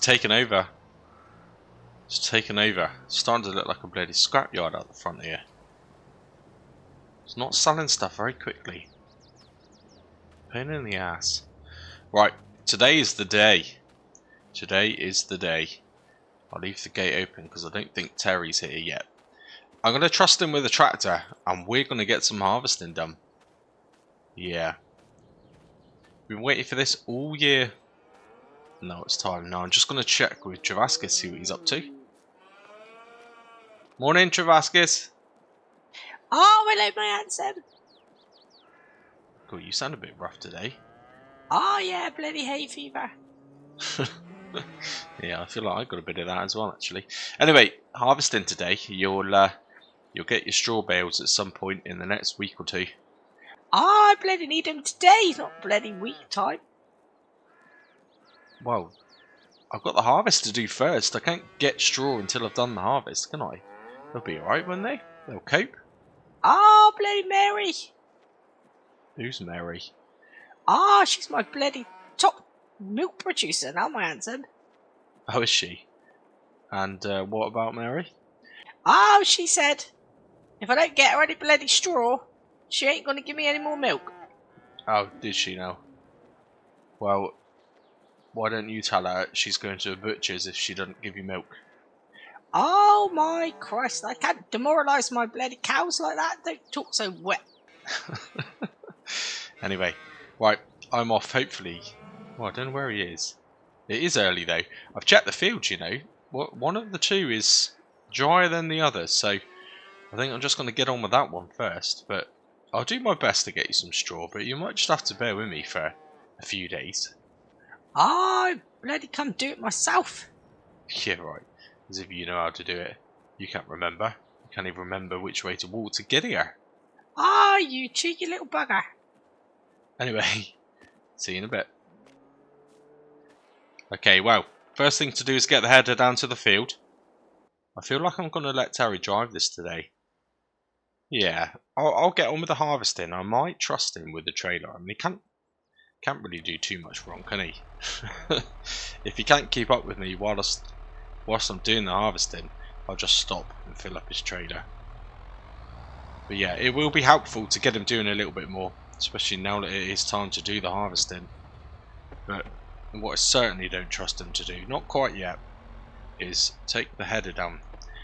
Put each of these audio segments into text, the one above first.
taken over. It's taken over. It's starting to look like a bloody scrapyard out the front here. It's not selling stuff very quickly. Pain in the ass. Right, today is the day. Today is the day. I'll leave the gate open because I don't think Terry's here yet. I'm going to trust him with a tractor and we're going to get some harvesting done. Yeah. Been waiting for this all year. No, it's time. No, I'm just going to check with Travaskis, see what he's up to. Morning, Travaskis. Oh, hello, my handsome. Cool, you sound a bit rough today. Oh, yeah, bloody hay fever. Yeah, I feel like I got a bit of that as well, actually. Anyway, harvesting today. You'll get your straw bales at some point in the next week or two. Oh, I bloody need them today, not bloody week time. Well, I've got the harvest to do first. I can't get straw until I've done the harvest, can I? They'll be alright, won't they? They'll cope. Oh, bloody Mary. Who's Mary? Oh, she's my bloody top milk producer now, my handsome. Oh, is she? And what about Mary? Oh, she said, if I don't get her any bloody straw, she ain't going to give me any more milk. Oh, did she now? Well, why don't you tell her she's going to a butcher's if she doesn't give you milk? Oh, my Christ, I can't demoralise my bloody cows like that. Don't talk so wet. Anyway, right, I'm off, hopefully. Well, I don't know where he is. It is early, though. I've checked the field, you know. One of the two is drier than the other, so I think I'm just going to get on with that one first. But I'll do my best to get you some straw, but you might just have to bear with me for a few days. I bloody come do it myself. Yeah, right. As if you know how to do it. You can't remember. You can't even remember which way to walk to get here. Ah, you cheeky little bugger. Anyway, see you in a bit. Okay, well, first thing to do is get the header down to the field. I feel like I'm going to let Terry drive this today. Yeah, I'll get on with the harvesting. I might trust him with the trailer. I mean, he can't really do too much wrong, can he? If he can't keep up with me whilst I'm doing the harvesting, I'll just stop and fill up his trailer. But yeah, it will be helpful to get him doing a little bit more, especially now that it is time to do the harvesting. But what I certainly don't trust him to do, not quite yet, is take the header down.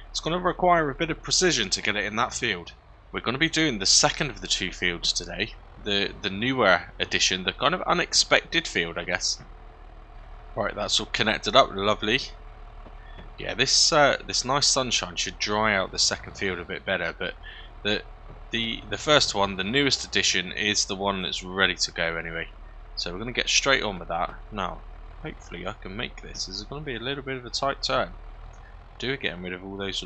It's going to require a bit of precision to get it in that field. We're going to be doing the second of the two fields today, the newer edition, the kind of unexpected field, I guess. Right, that's all connected up, lovely. Yeah, this nice sunshine should dry out the second field a bit better, but the first one, the newest edition, is the one that's ready to go anyway. So we're going to get straight on with that. Now, hopefully I can make this. This is going to be a little bit of a tight turn. Do getting rid of all those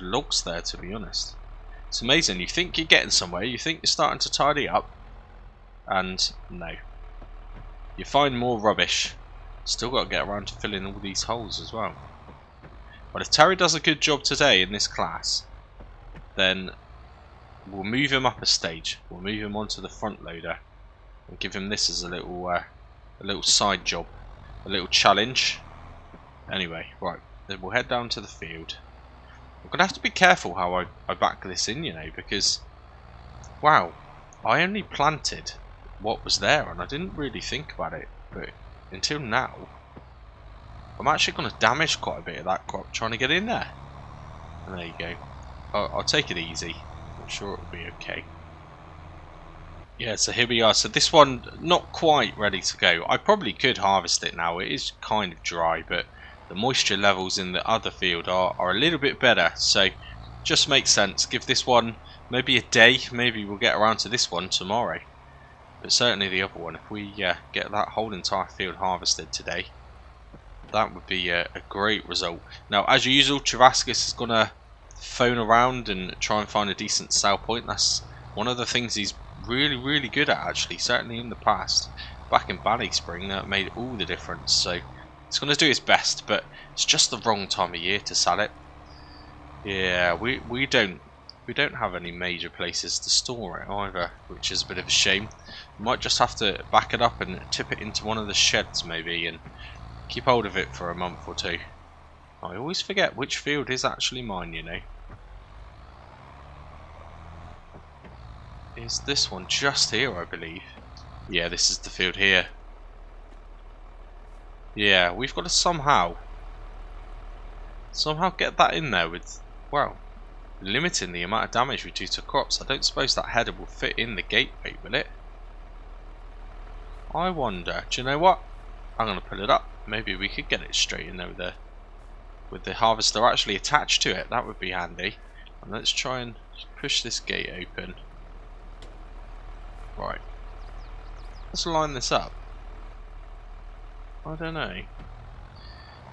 logs there, to be honest. It's amazing. You think you're getting somewhere, you think you're starting to tidy up, and no. You find more rubbish. Still got to get around to filling all these holes as well. But if Terry does a good job today in this class, then we'll move him up a stage. We'll move him onto the front loader and give him this as a little side job, a little challenge. Anyway, right, then we'll head down to the field. I'm gonna have to be careful how I back this in, you know, because wow, I only planted what was there and I didn't really think about it, but until now I'm actually going to damage quite a bit of that crop trying to get in there. And there you go. I'll take it easy. I'm sure it'll be okay. Yeah, so here we are. So this one, not quite ready to go. I probably could harvest it now. It is kind of dry, but the moisture levels in the other field are a little bit better. So just makes sense. Give this one maybe a day. Maybe we'll get around to this one tomorrow. But certainly the other one, if we get that whole entire field harvested today, that would be a great result. Now, as usual, Travaskis is going to phone around and try and find a decent sell point. That's one of the things he's really, really good at, actually. Certainly in the past, back in Ballyspring, that made all the difference. So he's going to do his best, but it's just the wrong time of year to sell it. Yeah, we don't have any major places to store it either, which is a bit of a shame. We might just have to back it up and tip it into one of the sheds maybe and keep hold of it for a month or two. I always forget which field is actually mine, you know. Is this one just here, I believe? Yeah, this is the field here. Yeah, we've got to somehow get that in there with, well, limiting the amount of damage we do to crops. I don't suppose that header will fit in the gateway, will it? I wonder. Do you know what? I'm going to pull it up. Maybe we could get it straight in there with the harvester actually attached to it. That would be handy. And let's try and push this gate open. Right. Let's line this up. I don't know.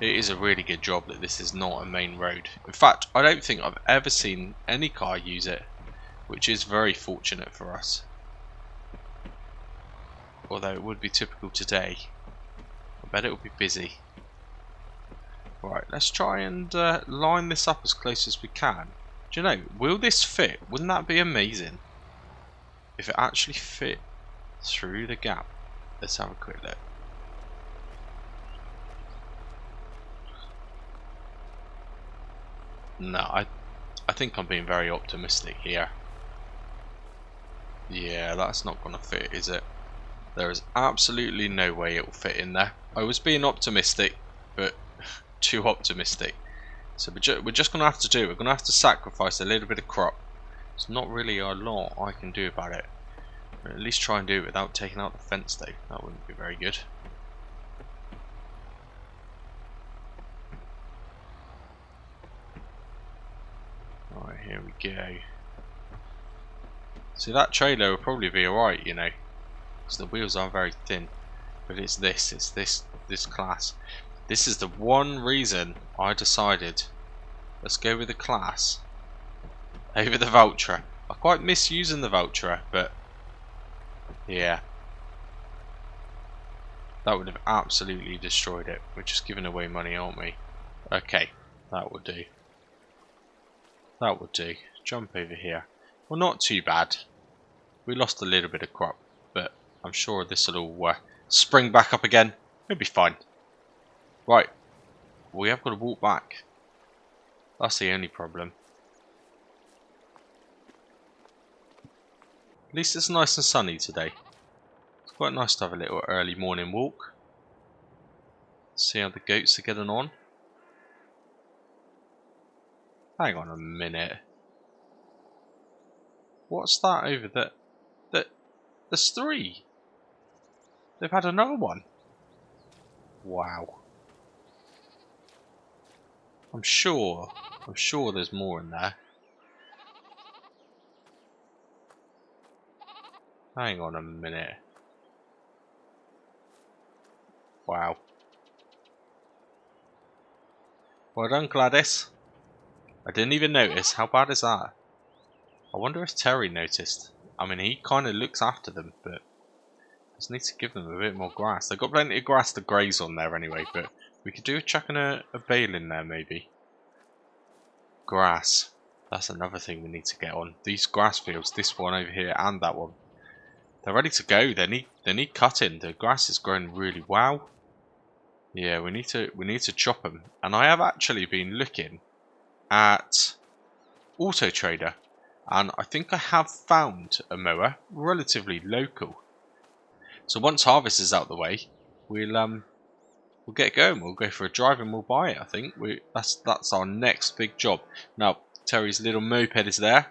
It is a really good job that this is not a main road. In fact, I don't think I've ever seen any car use it, which is very fortunate for us. Although it would be typical today. I bet it will be busy. Right, let's try and line this up as close as we can. Do you know, will this fit? Wouldn't that be amazing? If it actually fit through the gap. Let's have a quick look. No, I think I'm being very optimistic here. Yeah, that's not going to fit, is it? There is absolutely no way it will fit in there. I was being optimistic, but too optimistic. So we're just going to have to do it. We're going to have to sacrifice a little bit of crop. There's not really a lot I can do about it. But at least try and do it without taking out the fence though. That wouldn't be very good. Alright, here we go. See, that trailer will probably be alright, you know. Because the wheels are very thin. But it's this class. This is the one reason I decided, let's go with the class over the Vulture. I quite miss using the Vulture, but yeah, that would have absolutely destroyed it. We're just giving away money, aren't we? Okay, that would do. That would do. Jump over here. Well, not too bad. We lost a little bit of crop, but I'm sure this will all spring back up again. It'll be fine. Right, we have got to walk back. That's the only problem. At least it's nice and sunny today. It's quite nice to have a little early morning walk. See how the goats are getting on. Hang on a minute. What's that over there? There's 3. They've had another one. Wow. I'm sure there's more in there. Hang on a minute. Wow. Well done, Gladys. I didn't even notice. How bad is that? I wonder if Terry noticed. I mean, he kind of looks after them, but just need to give them a bit more grass. They've got plenty of grass to graze on there anyway, but we could do a chucking a bale in there maybe. Grass. That's another thing we need to get on. These grass fields, this one over here and that one, they're ready to go. They need cutting. The grass is growing really well. Yeah, we need to chop them. And I have actually been looking at Auto Trader, and I think I have found a mower relatively local. So once harvest is out the way, we'll get going. We'll go for a drive and we'll buy it. I think that's our next big job. Now Terry's little moped is there.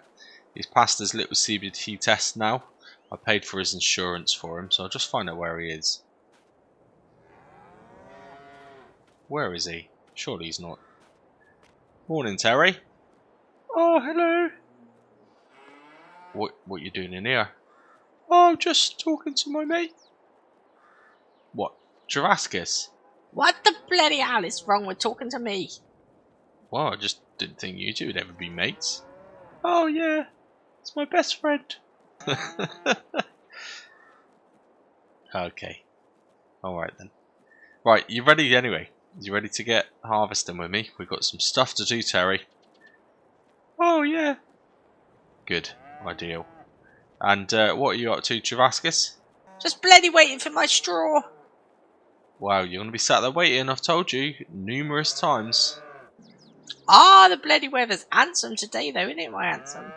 He's passed his little CBT test now. I paid for his insurance for him, so I'll just find out where he is. Where is he? Surely he's not. Morning, Terry. Oh, hello. What you doing in here? Oh, just talking to my mate. What? Travaskis? What the bloody hell is wrong with talking to me? Well, I just didn't think you two would ever be mates. Oh, yeah. It's my best friend. Okay. Alright then. Right, you ready anyway? You ready to get harvesting with me? We've got some stuff to do, Terry. Oh, yeah. Good. Ideal. And what are you up to, Travaskis? Just bloody waiting for my straw. Wow, you're going to be sat there waiting, I've told you numerous times. Ah, the bloody weather's handsome today though, isn't it, my handsome?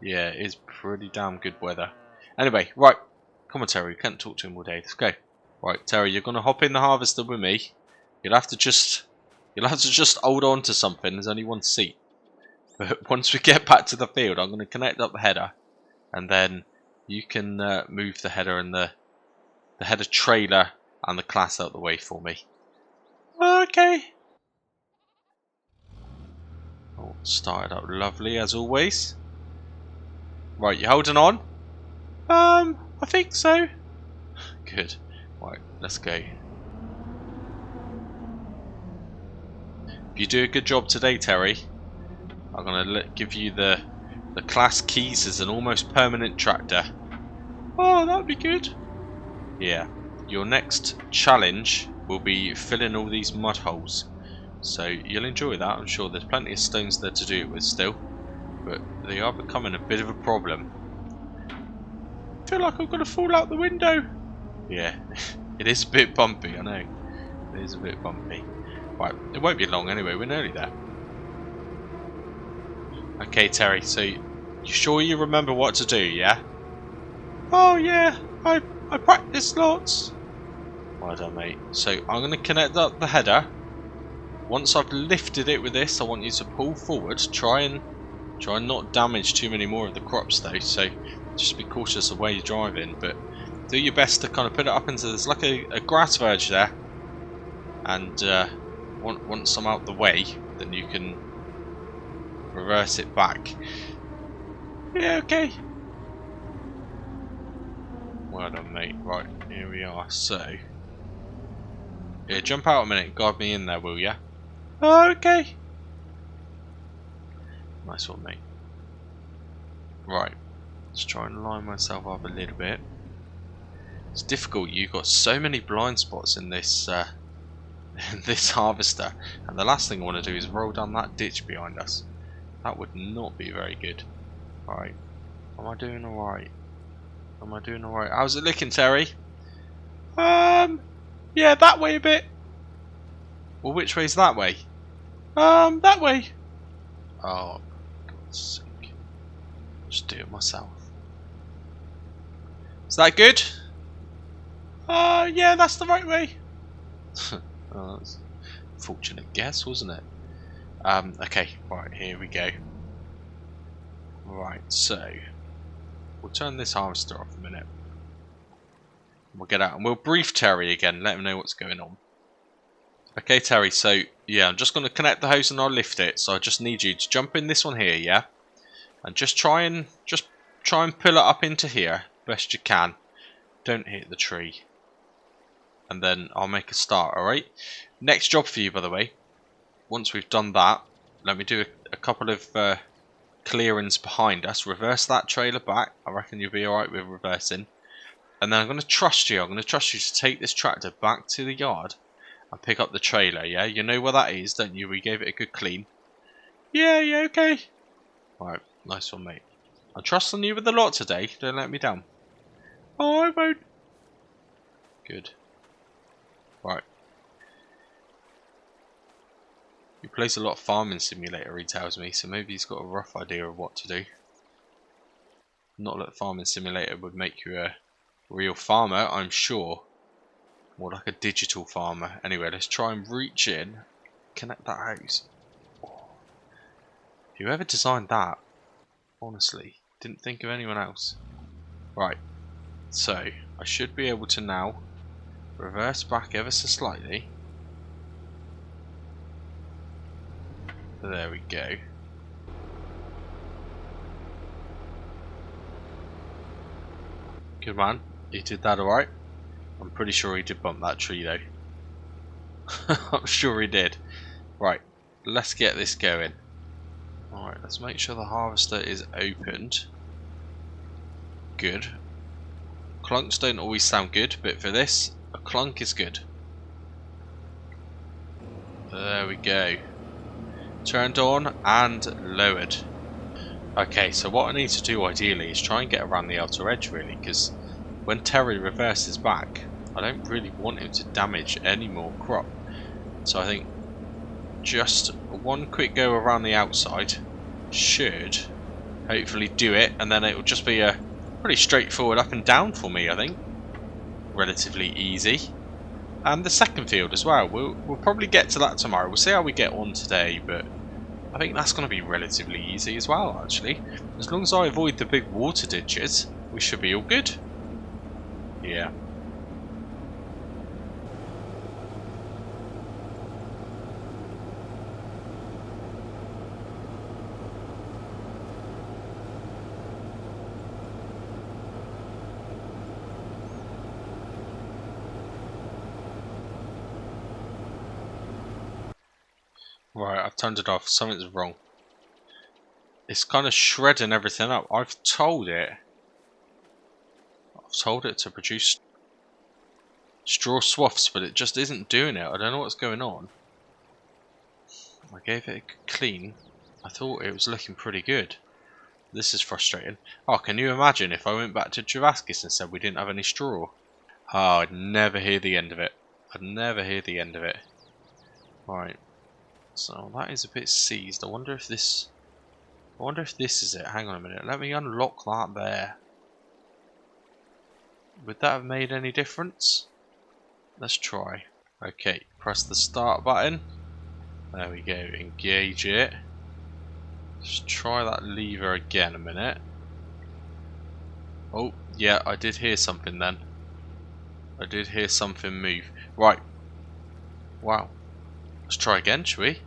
Yeah, it is pretty damn good weather. Anyway, right. Come on, Terry, we can't talk to him all day. Let's go. Right, Terry, you're going to hop in the harvester with me. You'll have to just hold on to something. There's only one seat. But once we get back to the field, I'm going to connect up the header. And then you can move the header and the header trailer and the class out the way for me. Okay. Oh, started up lovely as always. Right, you holding on? I think so. Good. Right, let's go. If you do a good job today, Terry, I'm gonna give you the class keys as an almost permanent tractor. Oh, that'd be good. Yeah. Your next challenge will be filling all these mud holes. So you'll enjoy that. I'm sure there's plenty of stones there to do it with still, but they are becoming a bit of a problem. I feel like I'm gonna fall out the window. Yeah, it is a bit bumpy, I know. It is a bit bumpy. Right, it won't be long anyway, we're nearly there. Okay, Terry, so you sure you remember what to do, yeah? Oh yeah, I practice lots. Well done, mate. So I'm going to connect up the header. Once I've lifted it with this, I want you to pull forward. Try and not damage too many more of the crops though, so just be cautious of where you're driving, but do your best to kind of put it up into, there's like a grass verge there, and once I'm out the way, then you can reverse it back. Yeah, okay. Well done, mate. Right, here we are. So yeah, jump out a minute, guard me in there, will ya? Okay. Nice one, mate. Right, let's try and line myself up a little bit. It's difficult. You've got so many blind spots in this in this harvester, and the last thing I want to do is roll down that ditch behind us. That would not be very good. Alright, am I doing alright? Am I doing alright? How's it looking, Terry? Yeah, that way a bit. Well, which way's that way? That way. Oh, for God's sake. Just do it myself. Is that good? Yeah, that's the right way. Oh, that's a fortunate guess, wasn't it? Okay, right, here we go. Right, so we'll turn this harvester off a minute. We'll get out and we'll brief Terry again, let him know what's going on. Okay, Terry, so yeah, I'm just going to connect the hose and I'll lift it. So I just need you to jump in this one here, yeah? And just try and pull it up into here best you can. Don't hit the tree. And then I'll make a start, alright? Next job for you, by the way. Once we've done that, let me do a couple of clearings behind us. Reverse that trailer back. I reckon you'll be alright with reversing. And then I'm going to trust you. I'm going to trust you to take this tractor back to the yard and pick up the trailer, yeah? You know where that is, don't you? We gave it a good clean. Yeah, okay. Alright, nice one, mate. I'm trusting you with a lot today. Don't let me down. Oh, I won't. Good. Right. He plays a lot of Farming Simulator, he tells me, so maybe he's got a rough idea of what to do. Not that Farming Simulator would make you a real farmer, I'm sure. More like a digital farmer. Anyway, let's try and reach in, connect that house. Oh. Whoever designed that, honestly, didn't think of anyone else. Right, so I should be able to now reverse back ever so slightly. There we go. Good man, he did that alright. I'm pretty sure he did bump that tree though. I'm sure he did. Right, let's get this going. Alright, let's make sure the harvester is opened. Good. Clunks don't always sound good, but for this, a clunk is good. There we go. Turned on and lowered. Okay, so what I need to do ideally is try and get around the outer edge really, because when Terry reverses back, I don't really want him to damage any more crop. So I think just one quick go around the outside should hopefully do it, and then it will just be a pretty straightforward up and down for me, I think. Relatively easy. And the second field as well, we'll probably get to that tomorrow. We'll see how we get on today, but I think that's going to be relatively easy as well, actually. As long as I avoid the big water ditches, we should be all good. Yeah. Right, I've turned it off. Something's wrong. It's kind of shredding everything up. I've told it to produce straw swaths, but it just isn't doing it. I don't know what's going on. I gave it a clean. I thought it was looking pretty good. This is frustrating. Oh, can you imagine if I went back to Javaskis and said we didn't have any straw? Oh, I'd never hear the end of it. I'd never hear the end of it. Right. So that is a bit seized. I wonder if this is it. Hang on a minute. Let me unlock that there. Would that have made any difference? Let's try. Okay, press the start button. There we go. Engage it. Let's try that lever again a minute. Oh, yeah, I did hear something then. I did hear something move. Right. Wow. Let's try again, shall we?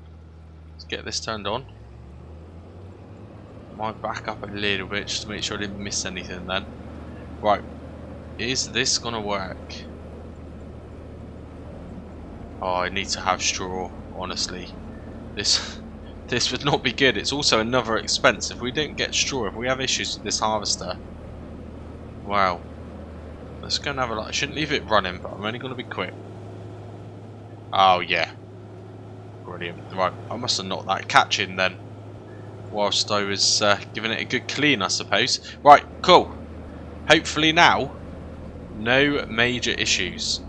Let's get this turned on. Might back up a little bit just to make sure I didn't miss anything then. Right. Is this gonna work? Oh, I need to have straw, honestly. This would not be good. It's also another expense. If we don't get straw, if we have issues with this harvester. Wow. Let's go and have a look. I shouldn't leave it running, but I'm only going to be quick. Oh, yeah. Brilliant. Right, I must have knocked that catch in then. Whilst I was giving it a good clean, I suppose. Right, cool. Hopefully now, no major issues.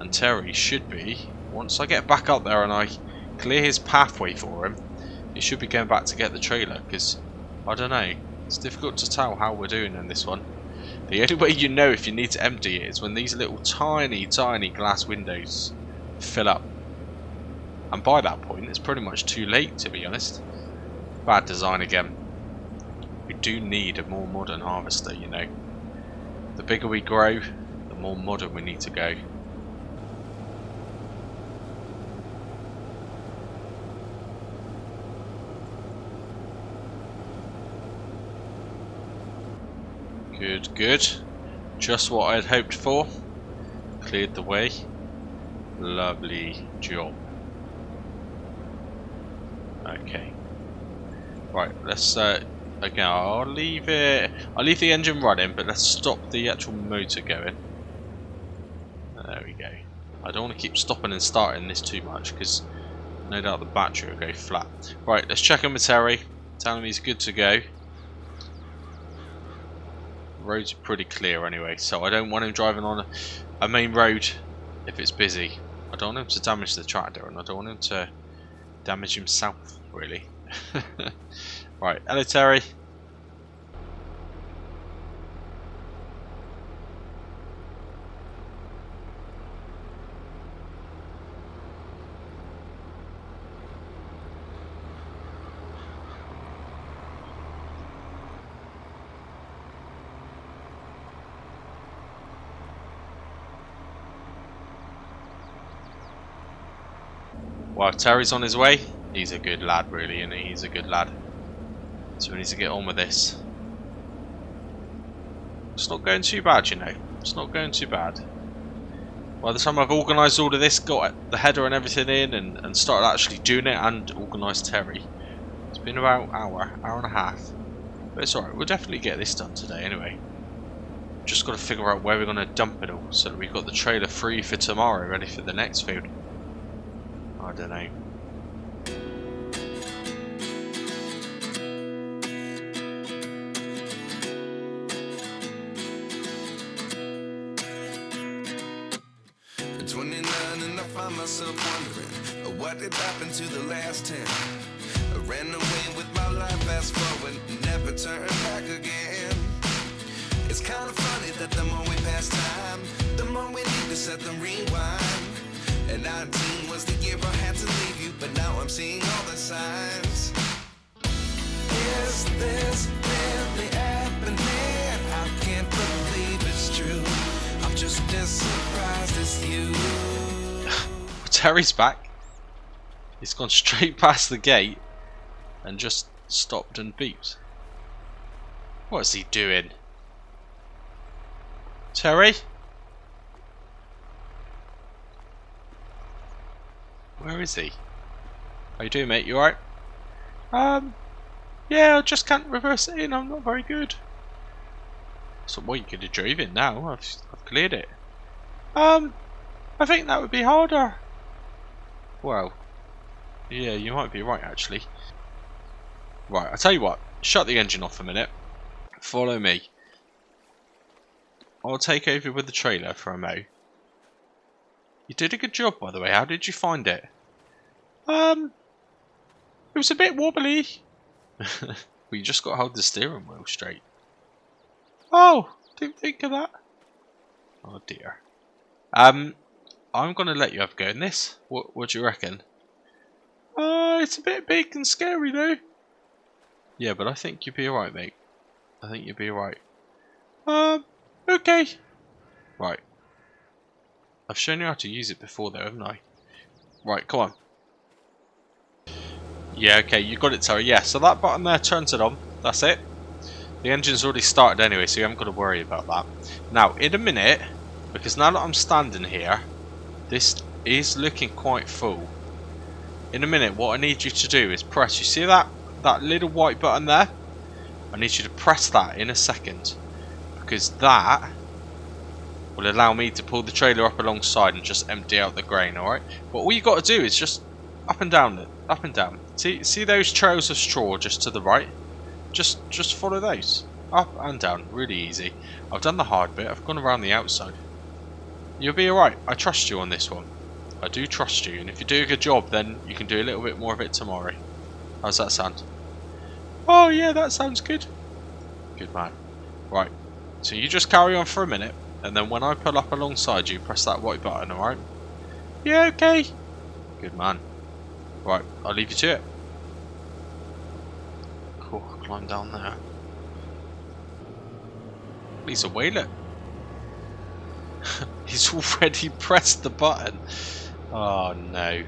And Terry should be, once I get back up there and I clear his pathway for him, he should be going back to get the trailer, because, I don't know, it's difficult to tell how we're doing in this one. The only way you know if you need to empty it is when these little tiny glass windows fill up. And by that point, it's pretty much too late, to be honest. Bad design again. We do need a more modern harvester, you know. The bigger we grow, the more modern we need to go. Good, good. Just what I had hoped for. Cleared the way. Lovely job. Okay. Right, let's again, I'll leave the engine running, but let's stop the actual motor going. There we go. I don't want to keep stopping and starting this too much, because no doubt the battery will go flat. Right, let's check in with Terry. Tell him he's good to go. Roads are pretty clear anyway, so I don't want him driving on a main road if it's busy. I don't want him to damage the tractor, and I don't want him to damage himself, really. Right, hello Terry. While Terry's on his way, he's a good lad, really, and he's a good lad. So we need to get on with this. It's not going too bad, you know. It's not going too bad. By the time I've organised all of this, got the header and everything in, and started actually doing it, and organised Terry, it's been about an hour and a half. But it's alright, we'll definitely get this done today anyway. Just got to figure out where we're going to dump it all, so that we've got the trailer free for tomorrow, ready for the next field. I don't know. find myself wondering what did happen to the last 10. I ran away with my life, fast forward, never turn back again. It's kind of funny that the more we pass time, the more we need to set them rewind. And 19 was the year I had to leave you, but now I'm seeing all the signs. Is this really happening? I can't believe it's true. I'm just as surprised as you. Terry's back. He's gone straight past the gate and just stopped and beeped. What's he doing? Terry? Where is he? How you doing, mate? You alright? Yeah, I just can't reverse it in. I'm not very good. So, well, you could have driven now. I've cleared it. I think that would be harder. Well, yeah, you might be right, actually. Right, I'll tell you what. Shut the engine off a minute. Follow me. I'll take over with the trailer for a mo. You did a good job, by the way. How did you find it? It was a bit wobbly. Well, you just got to hold the steering wheel straight. Oh, didn't think of that. Oh dear. I'm gonna let you have a go in this. What do you reckon? It's a bit big and scary though. Yeah, but I think you'll be alright, mate. I think you'll be alright. Okay. Right. I've shown you how to use it before though, haven't I? Right, come on. Yeah, okay, you got it, Terry. Yeah, so that button there turns it on. That's it. The engine's already started anyway, so you haven't got to worry about that. Now, in a minute, because now that I'm standing here, this is looking quite full. In a minute, what I need you to do is press, you see that little white button there? I need you to press that in a second, because that will allow me to pull the trailer up alongside and just empty out the grain, alright? But all you got to do is just up and down it, up and down. See those trails of straw just to the right? Just follow those. Up and down, really easy. I've done the hard bit, I've gone around the outside. You'll be alright, I trust you on this one. I do trust you, and if you do a good job then you can do a little bit more of it tomorrow. How's that sound? Oh yeah, that sounds good. Good man. Right, so you just carry on for a minute, and then when I pull up alongside you, press that white button, alright? Yeah, okay. Good man. Right, I'll leave you to it. Cool, I'll climb down there. He's a whaler. He's already pressed the button. Oh no.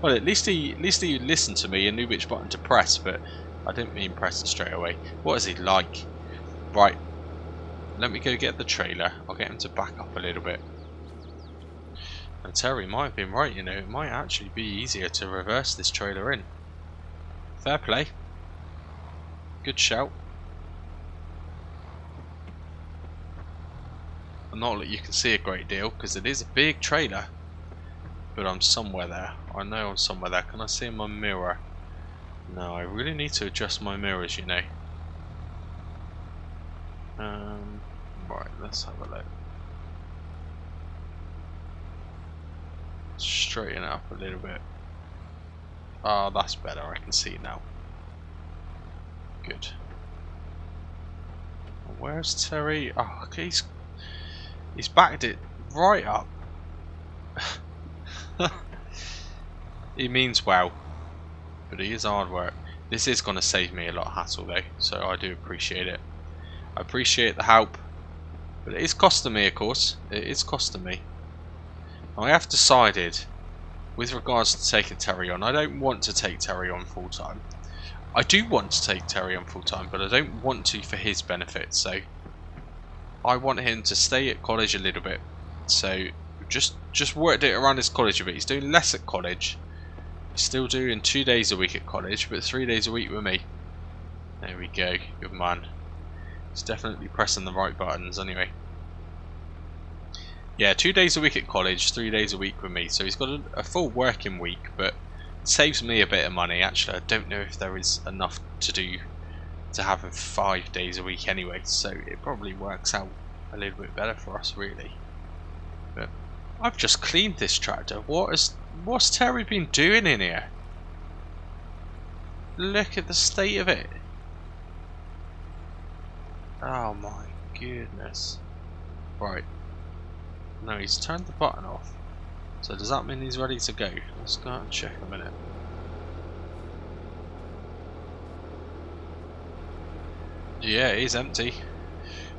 Well, at least he listened to me and knew which button to press, but I didn't mean press it straight away. What is he like? Right. Let me go get the trailer. I'll get him to back up a little bit. And Terry might have been right, you know, it might actually be easier to reverse this trailer in. Fair play. Good shout. Not that you can see a great deal because it is a big trailer, but I'm somewhere there. I know I'm somewhere there. Can I see my mirror? No, I really need to adjust my mirrors, you know. Right, let's have a look. Straighten it up a little bit. Oh, that's better. I can see now. Good. Where's Terry? Oh, okay, he's backed it right up. He means well, but he is hard work. This is going to save me a lot of hassle though, so I do appreciate it. I appreciate the help, but it is costing me, of course. It is costing me. I have decided, with regards to taking Terry on, I don't want to take Terry on full time. I do want to take Terry on full time, but I don't want to for his benefit. So I want him to stay at college a little bit. So just worked it around his college a bit. He's doing less at college. He's still doing 2 days a week at college, but 3 days a week with me. There we go. Good man. He's definitely pressing the right buttons anyway. Yeah, 2 days a week at college, 3 days a week with me. So he's got a full working week, but it saves me a bit of money. Actually, I don't know if there is enough to do to have him 5 days a week anyway. So it probably works out a little bit better for us, really. But I've just cleaned this tractor. What's Terry been doing in here? Look at the state of it. Oh my goodness. Right. No, he's turned the button off. So does that mean he's ready to go? Let's go out and check a minute. Yeah, it is empty.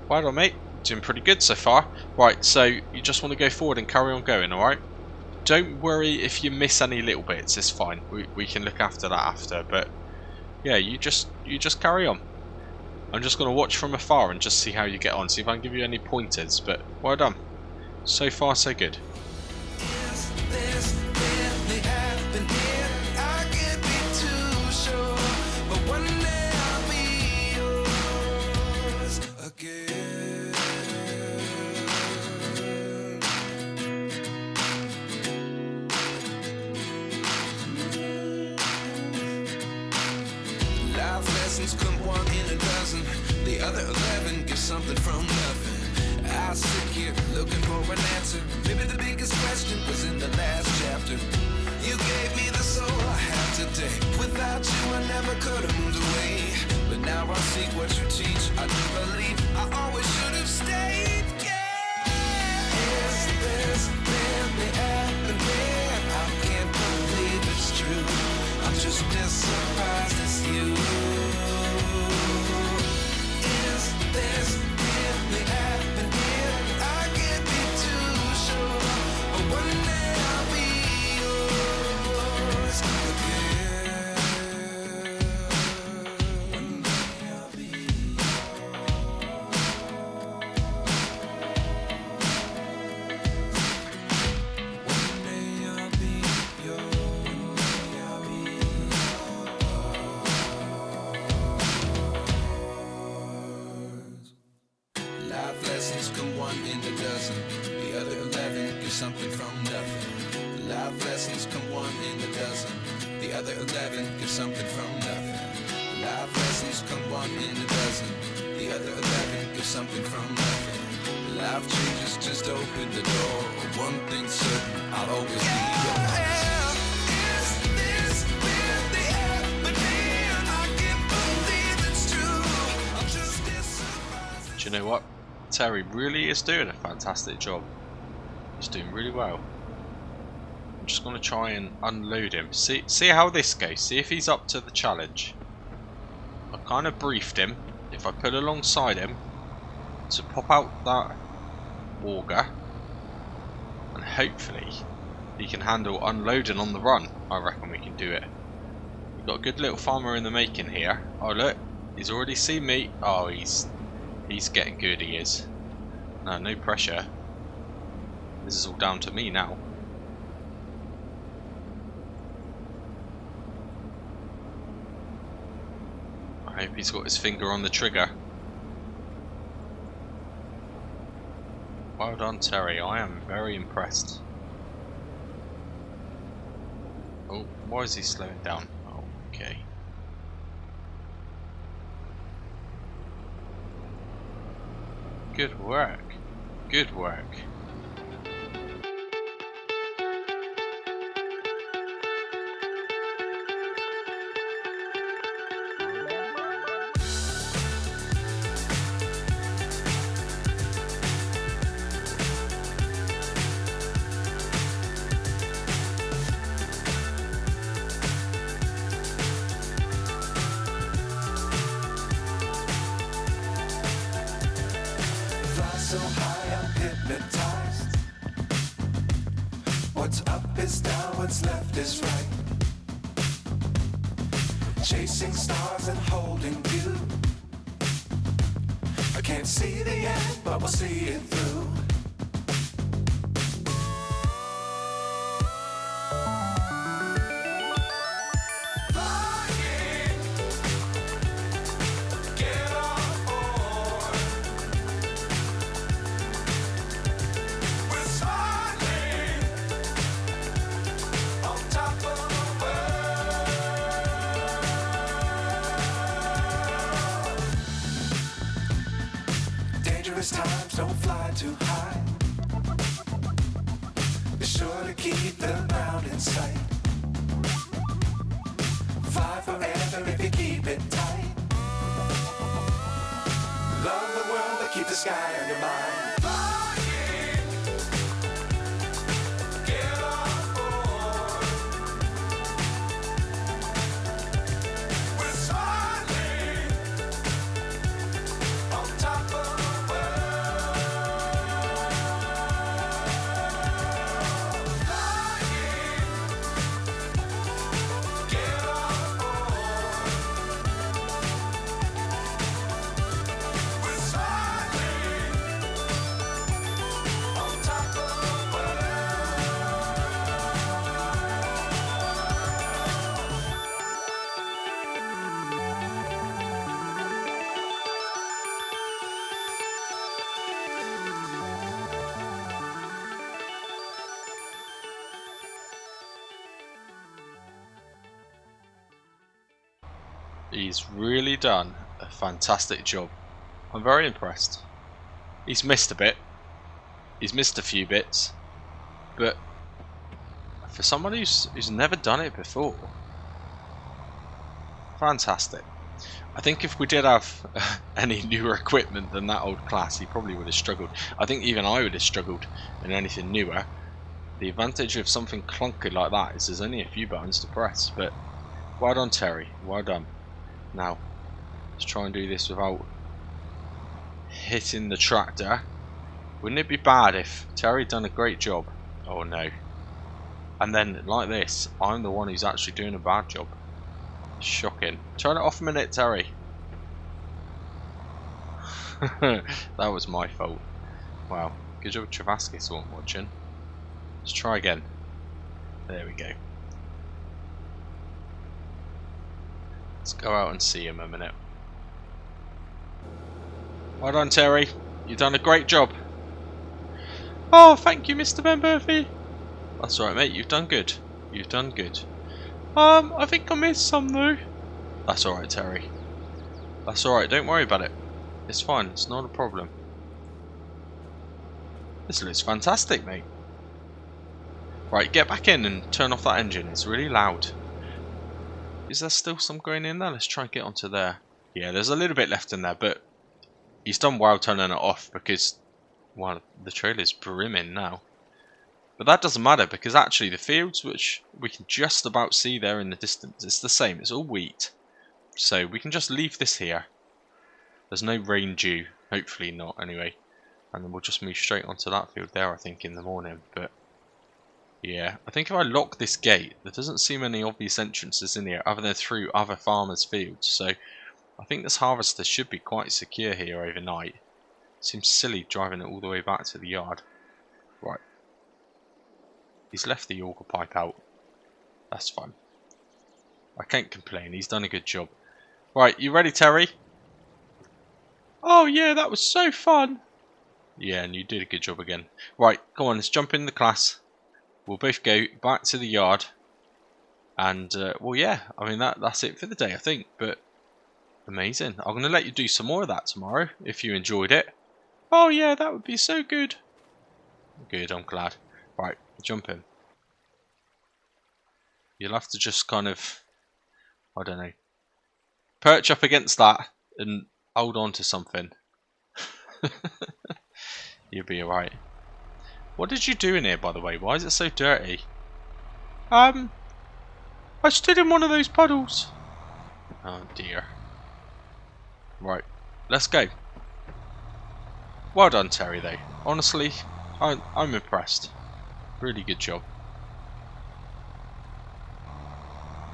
Well done, mate. Doing pretty good so far. Right, so you just want to go forward and carry on going, alright? Don't worry if you miss any little bits, it's fine. We can look after that after, but yeah, you just carry on. I'm just going to watch from afar and just see how you get on, see if I can give you any pointers, but well done. So far, so good. Is this really happening? I can't be too sure, but one day I'll be yours again. Life lessons come one in a dozen. The other 11 get something from nothing. I sit here looking for an answer. Maybe the biggest question was in the last chapter. You gave me the soul I have today. Without you I never could have moved away. But now I see what you teach. I do believe I always should have stayed. Yeah. Is this really happening? I can't believe it's true. I'm just as surprised as you. Is this really happening? I can't be too sure, but one day I'll be yours again. One day I'll be One day I'll be yours. One day I'll be yours. Life lessons come one in a dozen. The other 11 get something from nothing. Life lessons come one in a dozen. The other 11 get something from nothing. Life lessons come one in a dozen. The other 11 get something from nothing. Life changes just open the door. One thing's certain, I'll always be yours. Is this really happening? I can't believe it's true. I'm just as surprised. Do you know what? Terry really is doing a fantastic job. He's doing really well. I'm just going to try and unload him. See how this goes. See if he's up to the challenge. I've kind of briefed him. If I put alongside him to pop out that auger, and hopefully he can handle unloading on the run. I reckon we can do it. We've got a good little farmer in the making here. Oh look, he's already seen me. Oh, he's getting good, he is. No pressure. This is all down to me now. I hope he's got his finger on the trigger. Well done, Terry. I am very impressed. Oh, why is he slowing down? Oh, okay. Good work. Good work. So high I'm hypnotized. What's up is down, what's left is right. Chasing stars and holding you. I can't see the end, but we'll see it through. Times don't fly too high. keep the ground in sight. Fly forever if you keep it tight. Love the world but keep the sky on your mind. Get on board. We're soaring on top of the world. Get on board. We're soaring on top of the world. He's really done a fantastic job. I'm very impressed. He's missed a bit. He's missed a few bits. But for someone who's never done it before, fantastic. I think if we did have any newer equipment than that old class, he probably would have struggled. I think even I would have struggled in anything newer. The advantage of something clunky like that is there's only a few buttons to press. But well done, Terry. Well done. Now, let's try and do this without hitting the tractor. Wouldn't it be bad if Terry done a great job? Oh no. And then, like this, I'm the one who's actually doing a bad job. Shocking. Turn it off a minute, Terry. That was my fault. Wow. Good job, Travaskis wasn't watching. Let's try again. There we go. Let's go out and see him a minute. Well done, Terry. You've done a great job. Oh, thank you, Mr. Penberthy. That's alright, mate. You've done good. You've done good. I think I missed some though. That's alright, Terry. That's alright. Don't worry about it. It's fine. It's not a problem. This looks fantastic, mate. Right, get back in and turn off that engine. It's really loud. Is there still some going in there? Let's try and get onto there. Yeah, there's a little bit left in there, but he's done well turning it off because, well, the trailer's brimming now. But that doesn't matter because actually the fields, which we can just about see there in the distance, it's the same. It's all wheat. So we can just leave this here. There's no rain due. Hopefully not, anyway. And then we'll just move straight onto that field there, I think, in the morning. But yeah, I think if I lock this gate, there doesn't seem any obvious entrances in here other than through other farmers' fields. So I think this harvester should be quite secure here overnight. Seems silly driving it all the way back to the yard. Right. He's left the auger pipe out. That's fine. I can't complain. He's done a good job. Right, you ready, Terry? Oh yeah, that was so fun. Yeah, and you did a good job again. Right, come on, let's jump in the class. We'll both go back to the yard. And, well, yeah, I mean, that's it for the day, I think. But, amazing. I'm going to let you do some more of that tomorrow, if you enjoyed it. Oh yeah, that would be so good. Good, I'm glad. Right, jump in. You'll have to just kind of, I don't know, perch up against that and hold on to something. You'll be alright. What did you do in here, by the way? Why is it so dirty? I stood in one of those puddles. Oh dear. Right, let's go. Well done, Terry, though. Honestly, I'm impressed. Really good job.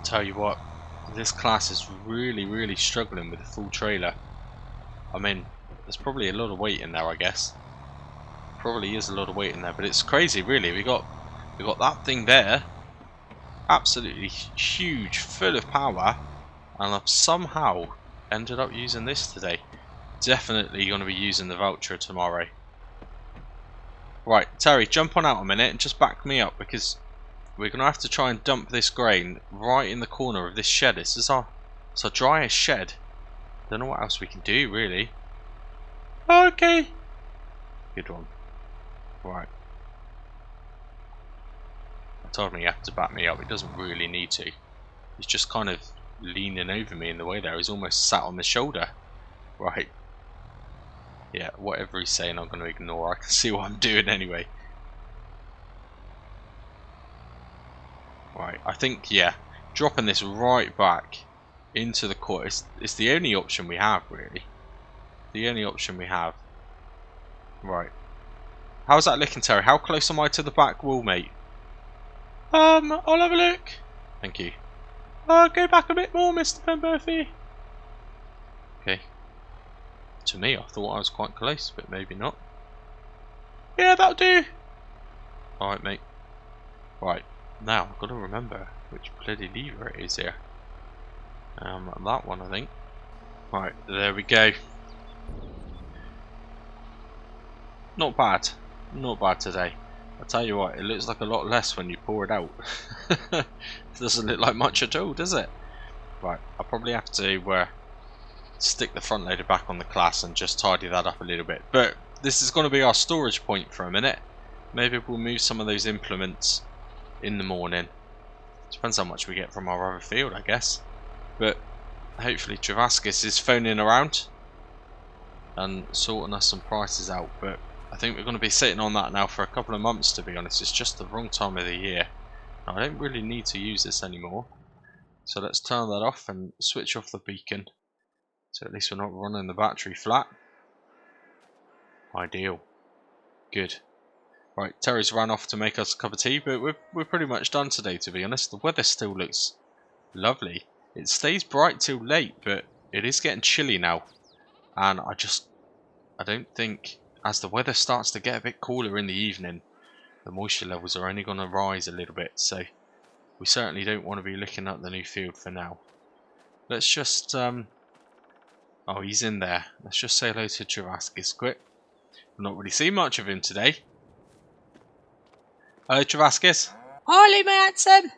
Tell you what, this class is really struggling with a full trailer. I mean, there's probably a lot of weight in there, I guess. Probably is a lot of weight in there, but it's crazy, really. We got that thing there, absolutely huge, full of power, and I've somehow ended up using this today. Definitely going to be using the Vulture tomorrow. Right, Terry, jump on out a minute and just back me up because we're going to have to try and dump this grain right in the corner of this shed. This is our driest shed. Don't know what else we can do, really. Okay. Good one. Right. told me he had to back me up. He doesn't really need to. He's just kind of leaning over me in the way there. He's almost sat on my shoulder. Right. Yeah, whatever he's saying I'm going to ignore. I can see what I'm doing anyway. Right, I think, yeah, dropping this right back into the court is the only option we have, really. The only option we have. Right. How's that looking, Terry? How close am I to the back wall, mate? I'll have a look. Thank you. Go back a bit more, Mr. Penberthy. Okay. To me, I thought I was quite close, but maybe not. Yeah, that'll do. Alright, mate. Right. Now, I've got to remember which bloody lever it is here. That one, I think. Right, there we go. Not bad. Not bad today. I'll tell you what, it looks like a lot less when you pour it out. It doesn't look like much at all, does it? Right, I'll probably have to stick the front loader back on the class and just tidy that up a little bit. But this is going to be our storage point for a minute. Maybe we'll move some of those implements in the morning. Depends how much we get from our other field, I guess. But hopefully Travaskis is phoning around and sorting us some prices out. But I think we're going to be sitting on that now for a couple of months, to be honest. It's just the wrong time of the year. Now, I don't really need to use this anymore. So let's turn that off and switch off the beacon. So at least we're not running the battery flat. Ideal. Good. Right, Terry's ran off to make us a cup of tea, but we're pretty much done today, to be honest. The weather still looks lovely. It stays bright till late, but it is getting chilly now. And I don't think, as the weather starts to get a bit cooler in the evening, the moisture levels are only going to rise a little bit. So we certainly don't want to be looking at the new field for now. Let's just, oh, he's in there. Let's just say hello to Travaskis quick. I've not really seen much of him today. Hello, Travaskis. Ollie, my handsome.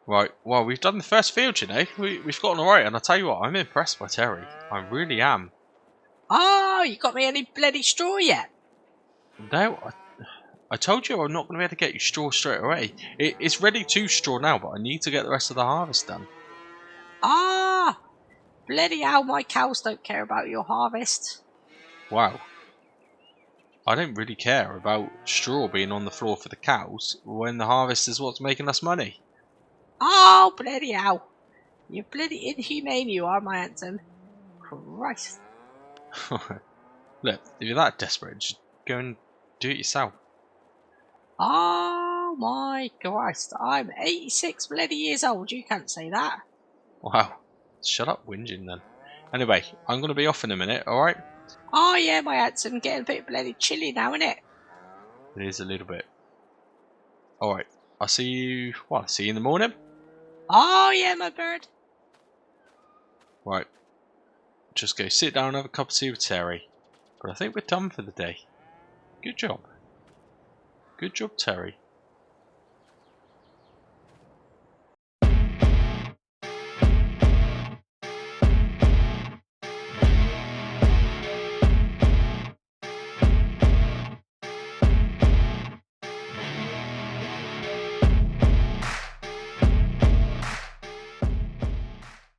Right, well, we've done the first field, you know. We've gotten alright, and I tell you what, I'm impressed by Terry. I really am. Oh, you got me any bloody straw yet? No, I told you I'm not going to be able to get you straw straight away. It's ready to straw now, but I need to get the rest of the harvest done. Ah, bloody hell, my cows don't care about your harvest. Wow. I don't really care about straw being on the floor for the cows when the harvest is what's making us money. Oh, bloody hell. You bloody inhumane you are, my handsome. Christ. Look, if you're that desperate, just go and do it yourself. Oh my Christ, I'm 86 bloody years old, you can't say that. Wow. Shut up whinging then. Anyway, I'm going to be off in a minute, alright? Oh yeah, my handsome, getting a bit bloody chilly now, innit? It is a little bit. Alright, I'll see you, well, see you in the morning. Oh yeah, my bird. Right, just go sit down and have a cup of tea with Terry. But I think we're done for the day. Good job. Good job, Terry.